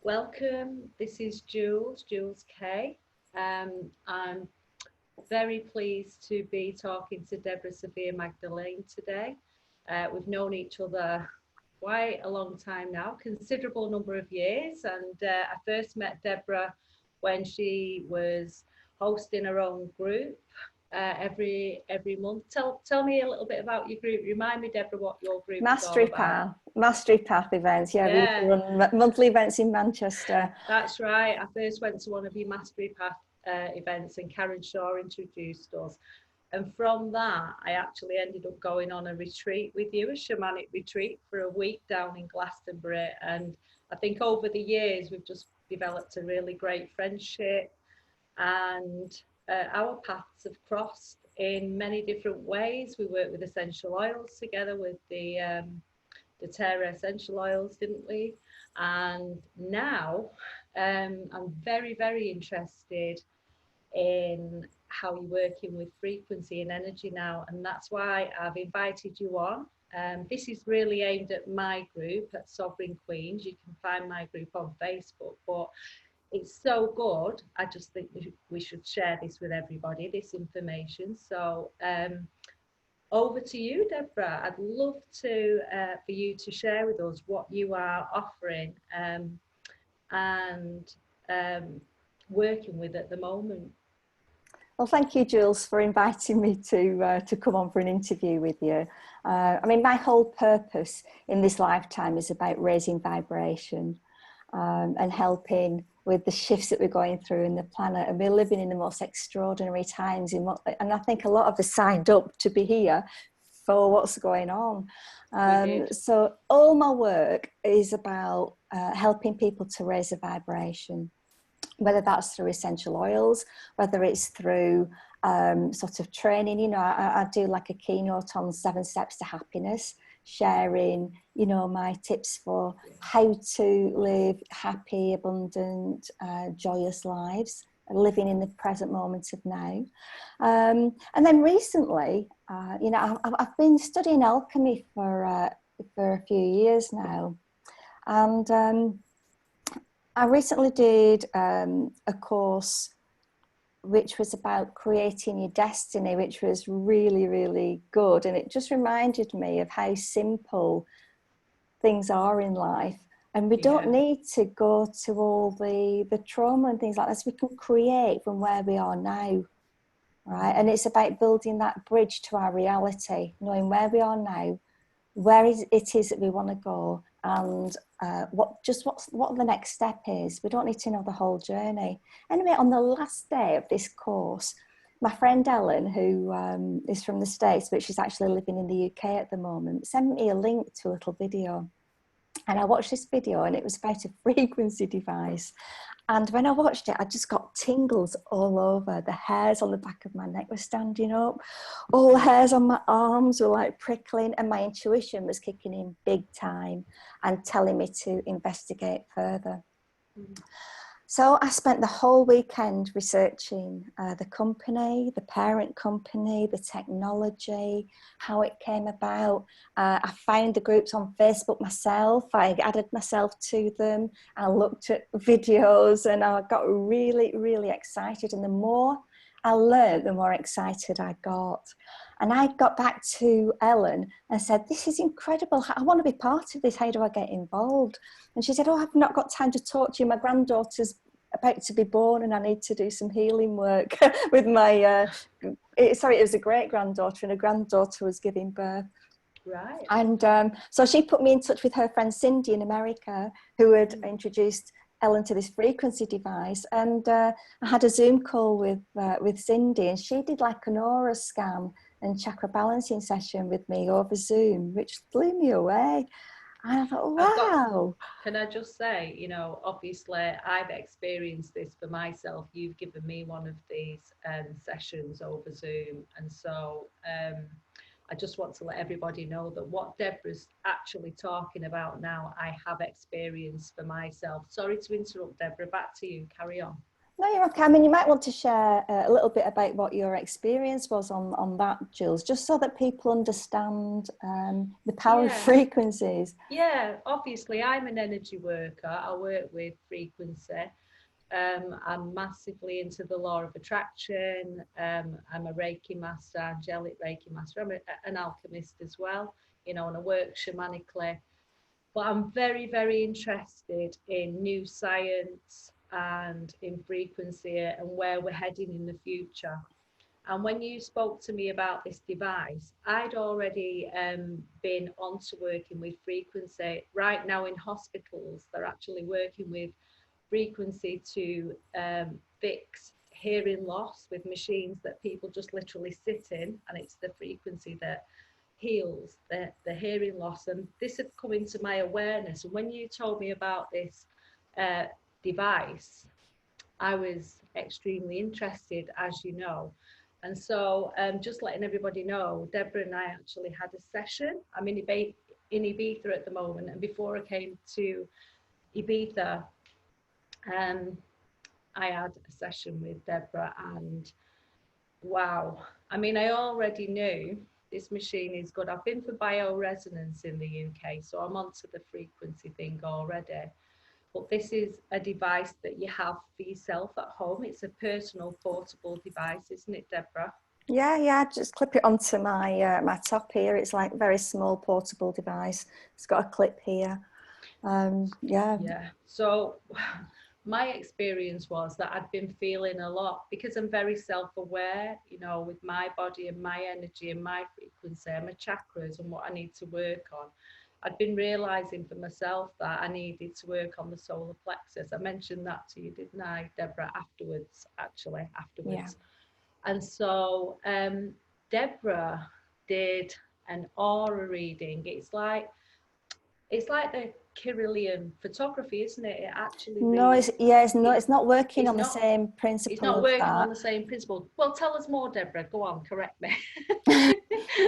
Welcome. This is Jules Kay. I'm very pleased to be talking to Debra Sofia Magdalene today. We've known each other quite a long time now, considerable number of years, and I first met Debra when she was hosting her own group every month. Tell me a little bit about your group. Remind me, Debra, what your group is all about. Mastery Path events. Yeah, we run monthly events in Manchester. That's right. I first went to one of your Mastery Path events, and Karen Shaw introduced us. And from that, I actually ended up going on a retreat with you, a shamanic retreat for a week down in Glastonbury. And I think over the years, we've just developed a really great friendship, and our paths have crossed in many different ways. We worked with essential oils together with the Terra essential oils, didn't we? And now I'm very, very interested in how you're working with frequency and energy now, and that's why I've invited you on. This is really aimed at my group, at Sovereign Queens. You can find my group on Facebook, but it's so good. I just think we should share this with everybody, this information. So over to you, Debra. I'd love to for you to share with us what you are offering and working with at the moment. Well, thank you, Jules, for inviting me to come on for an interview with you. I mean, my whole purpose in this lifetime is about raising vibration and helping with the shifts that we're going through in the planet. And we're living in the most extraordinary times, and I think a lot of us signed up to be here for what's going on. So all my work is about helping people to raise a vibration, whether that's through essential oils, whether it's through sort of training. You know, I do like a keynote on 7 steps to happiness, sharing, you know, my tips for how to live happy, abundant, joyous lives, living in the present moment of now. And then recently, you know, I've been studying alchemy for a few years now, and I recently did a course which was about creating your destiny, which was really, really good. And it just reminded me of how simple things are in life. And we don't need to go to all the trauma and things like this. We can create from where we are now, right? And it's about building that bridge to our reality, knowing where we are now, where it is that we want to go, and what the next step is. We don't need to know the whole journey. Anyway, on the last day of this course, my friend Ellen, who is from the States, but she's actually living in the UK at the moment, sent me a link to a little video. And I watched this video, and it was about a frequency device. And when I watched it, I just got tingles all over. The hairs on the back of my neck were standing up. All the hairs on my arms were like prickling, and my intuition was kicking in big time and telling me to investigate further. So I spent the whole weekend researching the company, the parent company, the technology, how it came about. I found the groups on Facebook myself. I added myself to them. I looked at videos, and I got really, really excited. And the more I learned, the more excited I got. And I got back to Ellen and said, this is incredible. I want to be part of this. How do I get involved? And she said, oh, I've not got time to talk to you. My granddaughter's about to be born, and I need to do some healing work with my, it was a great granddaughter, and a granddaughter was giving birth. Right. And so she put me in touch with her friend Cindy in America, who had introduced Ellen to this frequency device. And I had a Zoom call with Cindy, and she did like an aura scan and chakra balancing session with me over Zoom, which blew me away. And I thought, wow. Can I just say, you know, obviously I've experienced this for myself. You've given me one of these sessions over Zoom. And so I just want to let everybody know that what Debra's actually talking about now, I have experienced for myself. Sorry to interrupt, Debra. Back to you. Carry on. No, you're okay. I mean, you might want to share a little bit about what your experience was on that, Jules, just so that people understand the power of frequencies. Yeah, obviously I'm an energy worker. I work with frequency. I'm massively into the law of attraction. I'm a Reiki master, angelic Reiki master. I'm an alchemist as well, you know, and I work shamanically. But I'm very, very interested in new science and in frequency and where we're heading in the future. And when you spoke to me about this device, I'd already been onto working with frequency. Right now in hospitals, they're actually working with frequency to fix hearing loss with machines that people just literally sit in, and it's the frequency that heals the hearing loss. And this had come into my awareness, and when you told me about this device, I was extremely interested, as you know. And so just letting everybody know, Debra and I actually had a session. I'm in Ibiza at the moment, and before I came to Ibiza, I had a session with Debra, and wow, I mean, I already knew this machine is good. I've been for bioresonance in the UK, so I'm onto the frequency thing already. But this is a device that you have for yourself at home. It's a personal portable device, isn't it, Debra? Yeah, just clip it onto my my top here. It's like a very small portable device. It's got a clip here. Yeah. So my experience was that I'd been feeling a lot, because I'm very self-aware, you know, with my body and my energy and my frequency and my chakras and what I need to work on. I'd been realizing for myself that I needed to work on the solar plexus. I mentioned that to you, didn't I, Debra, afterwards. Yeah. And so Debra did an aura reading. It's like the Kirlian photography, isn't it? It actually No, reads. it's not working It's on the not. same It's principle not of working on that. the same principle. Well, tell us more, Debra. Go on, correct me.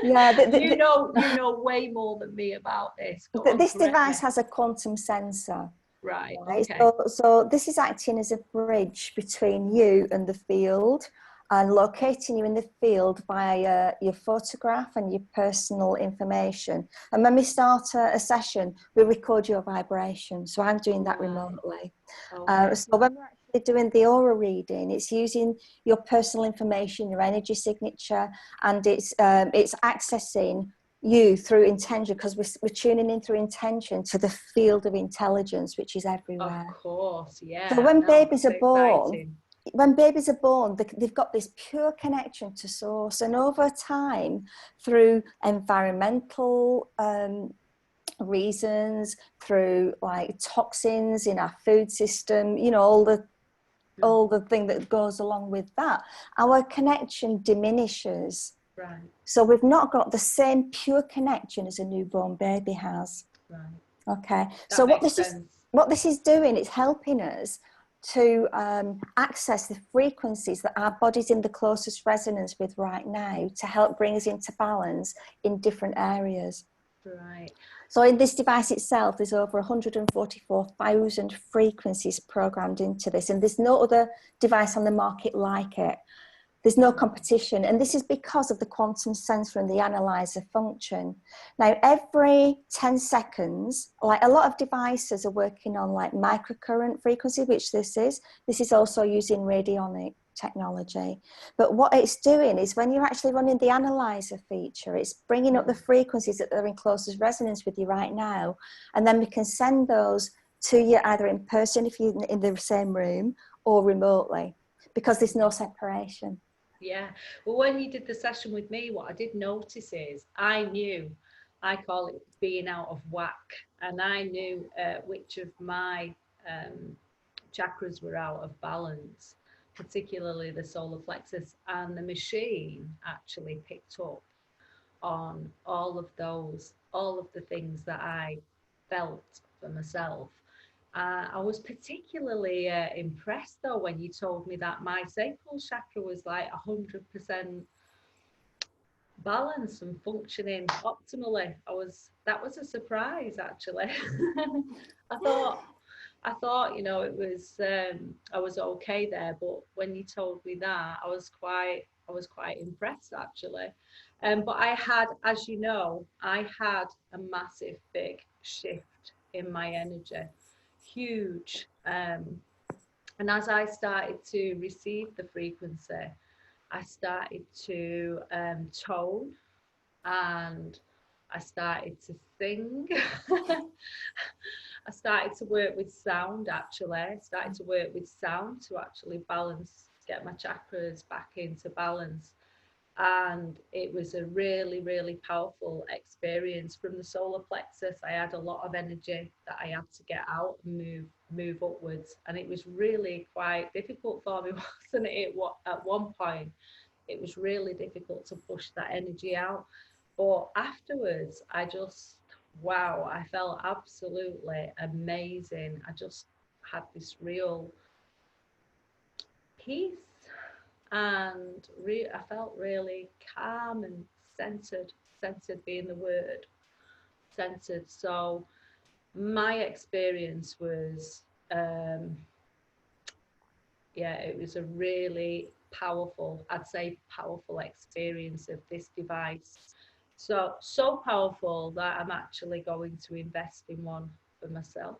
Yeah, You know way more than me about this. Go on, this correct me. device has a quantum sensor. Right. Right? Okay. So this is acting as a bridge between you and the field, and locating you in the field via your photograph and your personal information. And when we start a session, we record your vibration. So I'm doing that remotely. Okay. So when we're actually doing the aura reading, it's using your personal information, your energy signature, and it's accessing you through intention, because we're tuning in through intention to the field of intelligence, which is everywhere. Of course, yeah. So when No, babies it's are born, exciting. they've got this pure connection to source, and over time, through environmental reasons, through like toxins in our food system, you know, all the thing that goes along with that, our connection diminishes. Right. So we've not got the same pure connection as a newborn baby has. Right. Okay. That So makes sense. what this is doing, it's helping us to access the frequencies that our body's in the closest resonance with right now, to help bring us into balance in different areas. Right. So in this device itself, there's over 144,000 frequencies programmed into this, and there's no other device on the market like it. There's no competition, and this is because of the quantum sensor and the analyzer function. Now, every 10 seconds, like a lot of devices are working on like microcurrent frequency, which this is also using radionic technology. But what it's doing is, when you're actually running the analyzer feature, it's bringing up the frequencies that are in closest resonance with you right now, and then we can send those to you either in person if you're in the same room, or remotely, because there's no separation. Yeah. Well, when you did the session with me, what I did notice is I call it being out of whack, and I knew which of my chakras were out of balance, particularly the solar plexus, and the machine actually picked up on all of the things that I felt for myself. I was particularly impressed though when you told me that my sacral chakra was like 100% balanced and functioning optimally. That was a surprise actually. I thought I thought, you know, it was I was okay there, but when you told me that, I was quite impressed actually. But I had, as you know, I had a massive big shift in my energy, huge. And as I started to receive the frequency, I started to tone, and I started to sing. I started to work with sound actually. I started to work with sound to actually balance, get my chakras back into balance. And it was a really, really powerful experience. From the solar plexus, I had a lot of energy that I had to get out and move upwards. And it was really quite difficult for me, wasn't it? At one point, it was really difficult to push that energy out. But afterwards, I just, wow, I felt absolutely amazing. I just had this real peace, and I felt really calm and centered, centered being the word, centered. So my experience was, yeah, it was a really powerful, I'd say powerful experience of this device. So powerful that I'm actually going to invest in one for myself.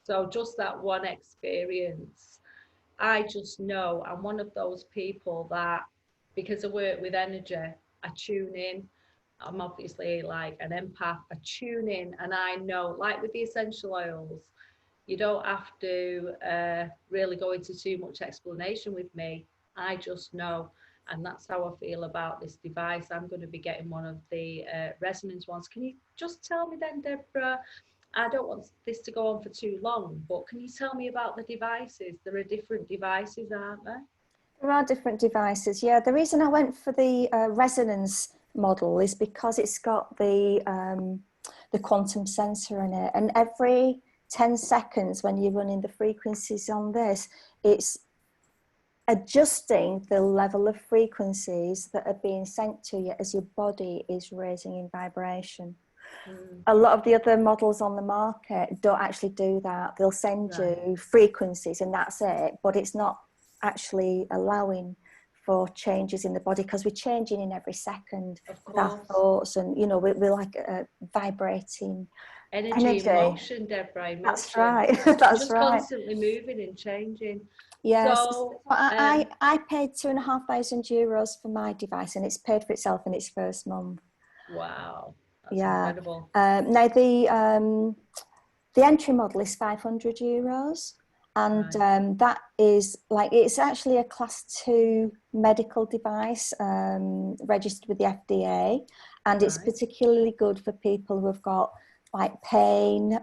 So just that one experience, I just know I'm one of those people that, because I work with energy, I tune in. I'm obviously like an empath. I tune in and I know, like with the essential oils, you don't have to really go into too much explanation with me. I just know. And that's how I feel about this device. I'm going to be getting one of the resonance ones. Can you just tell me then, Deborah? I don't want this to go on for too long, but can you tell me about the devices? There are different devices, aren't there? There are different devices. Yeah, the reason I went for the resonance model is because it's got the quantum sensor in it, and every 10 seconds when you're running the frequencies on this, it's adjusting the level of frequencies that are being sent to you as your body is raising in vibration. A lot of the other models on the market don't actually do that. They'll send you frequencies and that's it, but it's not actually allowing for changes in the body, because we're changing in every second with our thoughts, and you know, we're like vibrating energy. Emotion, Deborah, emotion. That's right. That's just right. Constantly moving and changing. Yes. So, I paid €2,500 for my device, and it's paid for itself in its first month. Wow, that's incredible. Now the entry model is €500, and that is like, it's actually a class 2 medical device, registered with the FDA, and it's particularly good for people who have got like pain,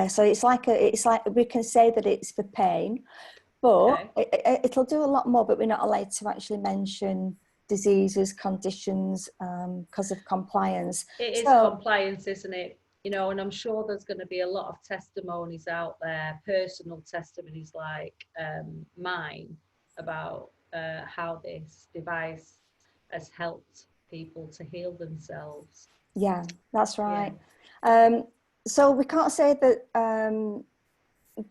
so it's like we can say that it's for pain, but it'll do a lot more, but we're not allowed to actually mention diseases, conditions, because of compliance. It is compliance, isn't it? You know, and I'm sure there's going to be a lot of testimonies out there, personal testimonies like mine, about how this device has helped people to heal themselves. Yeah, that's right. Yeah. So we can't say that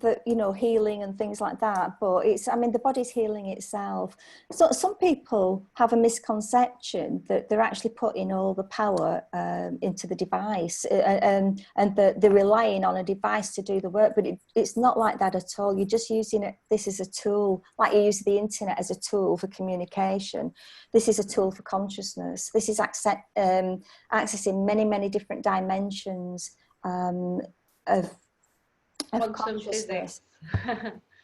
that, you know, healing and things like that, but it's, I mean, the body's healing itself. So some people have a misconception that they're actually putting all the power into the device, and that they're relying on a device to do the work, but it's not like that at all. You're just using this as a tool, like you use the internet as a tool for communication. This is a tool for consciousness. This is accessing many different dimensions of consciousness.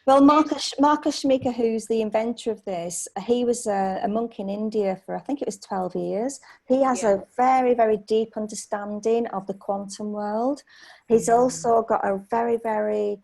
Well, Marcus Schmieke, who's the inventor of this, he was a monk in India for, I think it was 12 years. He has a very deep understanding of the quantum world. He's also got a very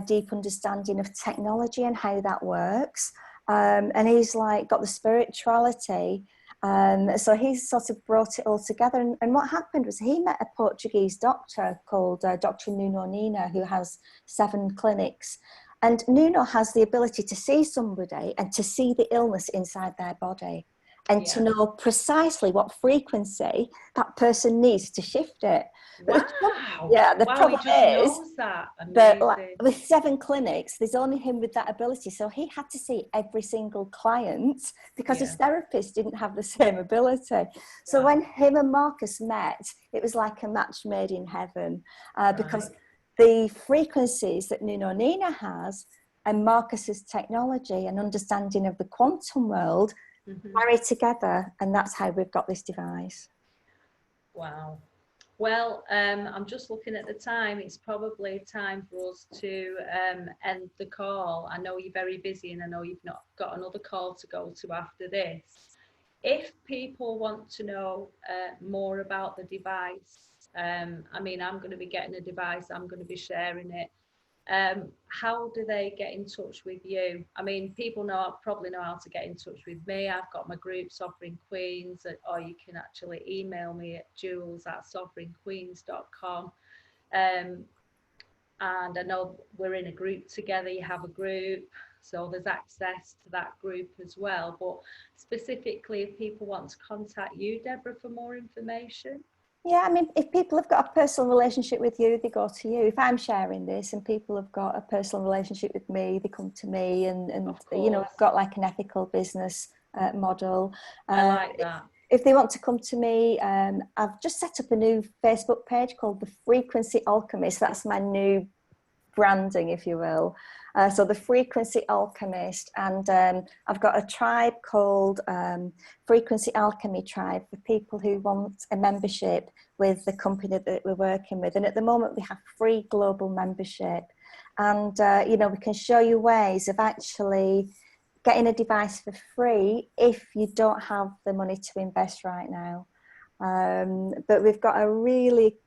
deep understanding of technology and how that works. And he's like got the spirituality. So he sort of brought it all together. And what happened was he met a Portuguese doctor called Dr. Nuno Nina, who has 7 clinics. And Nuno has the ability to see somebody and to see the illness inside their body. and to know precisely what frequency that person needs to shift it. But Wow. the Wow, he problem just is knows that. that, like, Amazing. with 7 clinics, there's only him with that ability. So he had to see every single client because his therapist didn't have the same ability. So when him and Marcus met, it was like a match made in heaven, because the frequencies that Nuno Nina has and Marcus's technology and understanding of the quantum world marry together, and that's how we've got this device. Wow. Well, I'm just looking at the time. It's probably time for us to end the call. I know you're very busy, and I know you've not got another call to go to after this. If people want to know more about the device, I mean, I'm going to be getting a device, I'm going to be sharing it. How do they get in touch with you? I mean, people probably know how to get in touch with me. I've got my group Sovereign Queens, or you can actually email me at jules@sovereignqueens.com. And I know we're in a group together. You have a group, so there's access to that group as well. But specifically, if people want to contact you, Deborah, for more information. Yeah, I mean, if people have got a personal relationship with you, they go to you. If I'm sharing this and people have got a personal relationship with me, they come to me, and you know, I've got like an ethical business model. I like that. If they want to come to me, I've just set up a new Facebook page called the Frequency Alchemist. That's my new branding, if you will. So the Frequency Alchemist, and I've got a tribe called Frequency Alchemy Tribe for people who want a membership with the company that we're working with. And at the moment we have free global membership, and you know, we can show you ways of actually getting a device for free if you don't have the money to invest right now. But we've got a really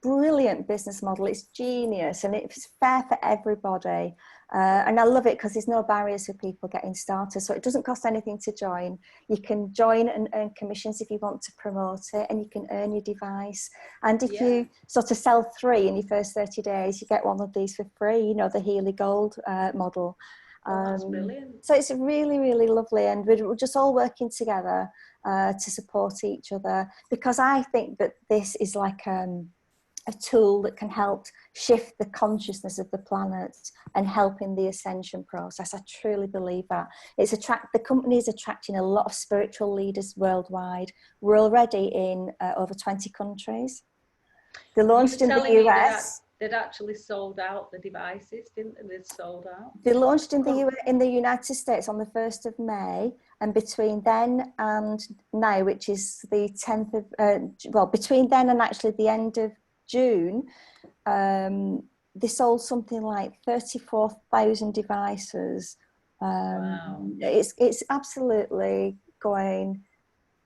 brilliant business model. It's genius, and it's fair for everybody, and I love it because there's no barriers for people getting started. So it doesn't cost anything to join. You can join and earn commissions if you want to promote it, and you can earn your device. And if you sort of sell 3 in your first 30 days, you get one of these for free, you know, the Healy Gold model. That's brilliant. So it's really, really lovely, and we're just all working together to support each other, because I think that this is like a tool that can help shift the consciousness of the planet and help in the ascension process. I truly believe that. The company is attracting a lot of spiritual leaders worldwide. We're already in over 20 countries. They launched in the US. They'd actually sold out the devices, didn't they? They'd sold out. They launched in the United States on the 1st of May, and between then and now, which is the 10th of, between then and actually the end of June, they sold something like 34,000 devices. Wow. It's absolutely going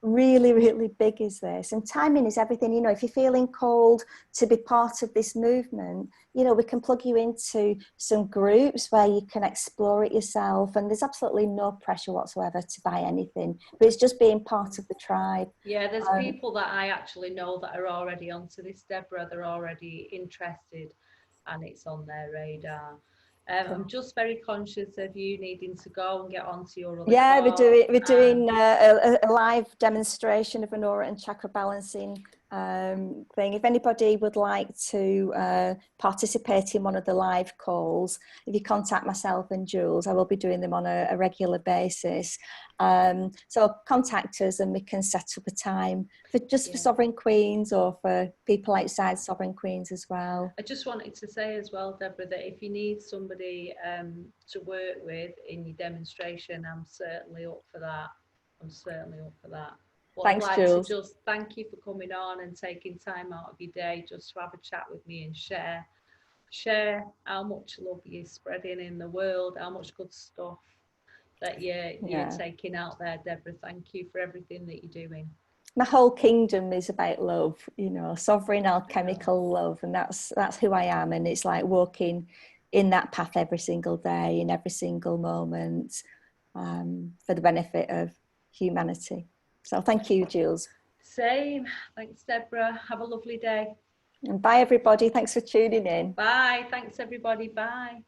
really, really big, is this. And timing is everything. You know, if you're feeling called to be part of this movement, you know, we can plug you into some groups where you can explore it yourself, and there's absolutely no pressure whatsoever to buy anything, but it's just being part of the tribe. Yeah, there's people that I actually know that are already onto this, Deborah. They're already interested, and it's on their radar. I'm just very conscious of you needing to go and get onto your other call. We're doing a live demonstration of an aura and chakra balancing thing. If anybody would like to participate in one of the live calls, if you contact myself and Jules, I will be doing them on a regular basis. So contact us and we can set up a time for Sovereign Queens, or for people outside Sovereign Queens as well. I just wanted to say as well, Deborah, that if you need somebody to work with in your demonstration, I'm certainly up for that. Well, thanks, I'd like Jules. to just thank you for coming on and taking time out of your day just to have a chat with me and share how much love you're spreading in the world, how much good stuff that you're taking out there, Deborah. Thank you for everything that you're doing. My whole kingdom is about love, you know, sovereign alchemical love, and that's who I am. And it's like walking in that path every single day, in every single moment, for the benefit of humanity. So thank you, Jules. Same. Thanks, Deborah. Have a lovely day. And bye, everybody. Thanks for tuning in. Bye. Thanks, everybody. Bye.